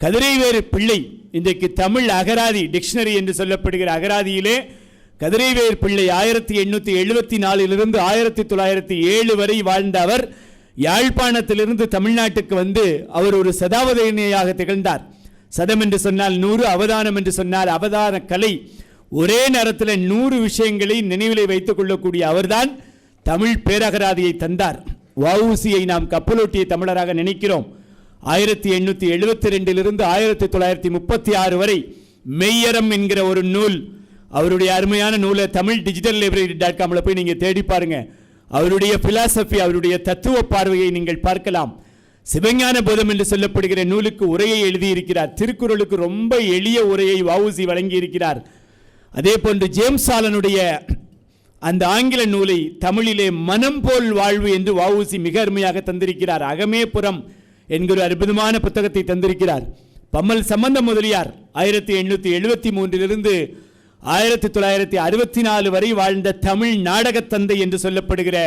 கதிரைவேறு பிள்ளை இன்றைக்கு தமிழ் அகராதி டிக்ஷனரி என்று சொல்லப்படுகிற அகராதியிலே கதிரைவேறு பிள்ளை 1874 1907 வரை வாழ்ந்த அவர் யாழ்ப்பாணத்திலிருந்து தமிழ்நாட்டுக்கு வந்து அவர் ஒரு சதாவதானியாக திகழ்ந்தார். சதம் என்று சொன்னால் 100, அவதானம் என்று சொன்னால் அவதான கலை. ஒரே நேரத்தில் 100 விஷயங்களை நினைவிலே வைத்துக் கொள்ளக்கூடிய அவர்தான் தமிழ் பேரகராதியை தந்தார். வஉசியை நாம் கப்பலோட்டிய தமிழராக நினைக்கிறோம். 1872 1936 வரை மெய்யறம் என்கிற ஒரு நூல், அவருடைய அருமையான நூலை தமிழ் டிஜிட்டல் லைப்ரரி.comல போய் நீங்கள் தேடி பாருங்க. அவருடைய பிலாசபி, அவருடைய தத்துவ பார்வையை நீங்கள் பார்க்கலாம். சிவஞான போதம் என்று சொல்லப்படுகிற நூலுக்கு உரையை எழுதியிருக்கிறார். திருக்குறளுக்கு ரொம்ப எளிய உரையை வஉசி வழங்கி இருக்கிறார். அதே போன்று ஜேம்ஸ் ஆலனுடைய அந்த ஆங்கில நூலை தமிழிலே மனம் போல் வாழ்வு என்று வஉசி மிக அருமையாக தந்திருக்கிறார். அகமே புறம் என்கிற அற்புதமான புத்தகத்தை தந்திருக்கிறார். பம்மல் சம்பந்த முதலியார் 1873 1964 வரை வாழ்ந்த தமிழ் நாடக தந்தை என்று சொல்லப்படுகிற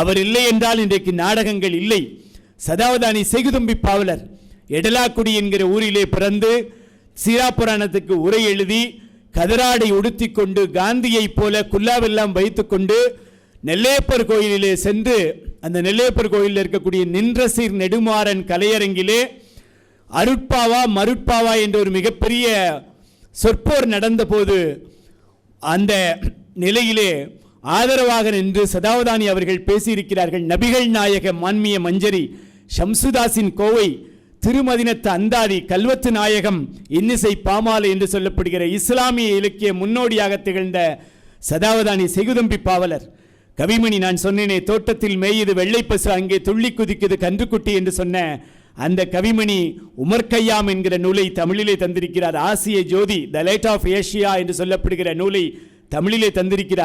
அவர் இல்லை என்றால் இன்றைக்கு நாடகங்கள் இல்லை. சதாவதானி செய்குதம்பி பாவலர் எடலாக்குடி என்கிற ஊரிலே பிறந்து சீராப்புராணத்துக்கு உரை எழுதி கதராடை உடுத்தி கொண்டு காந்தியை போல குல்லாவெல்லாம் வைத்துக்கொண்டு நெல்லையப்பர் கோயிலிலே சென்று அந்த நெல்லையப்பர் கோயிலில் இருக்கக்கூடிய நின்றசீர் நெடுமாறன் கலையரங்கிலே அருட்பாவா மருட்பாவா என்ற ஒரு மிகப்பெரிய சொற்போர் நடந்த போது அந்த நிலையிலே ஆதரவாக நின்று சதாவதானி அவர்கள் பேசியிருக்கிறார்கள். நபிகள் நாயக மான்மிய மஞ்சரி, ஷம்சுதாஸின் கோவை, திருமதினத்து அந்தாதி, கல்வத்து நாயகம், இன்னிசை பாமாலை என்று சொல்லப்படுகிற இஸ்லாமிய இலக்கிய முன்னோடியாக திகழ்ந்த சதாவதானி செய்குதம்பி பாவலர். கவிமணி, நான் சொன்னேனே தோட்டத்தில் மேயுது வெள்ளை பசு அங்கே துள்ளி குதிக்குது கன்றுக்குட்டி என்று சொன்ன அந்த கவிமணி உமர் கய்யாம் என்கிற நூலை தமிழிலே தந்திருக்கிறார். ஆசிய ஜோதி, த லைட் ஆஃப் ஏஷியா என்று சொல்லப்படுகிற நூலை தமிழிலே தந்திருக்கிறார்.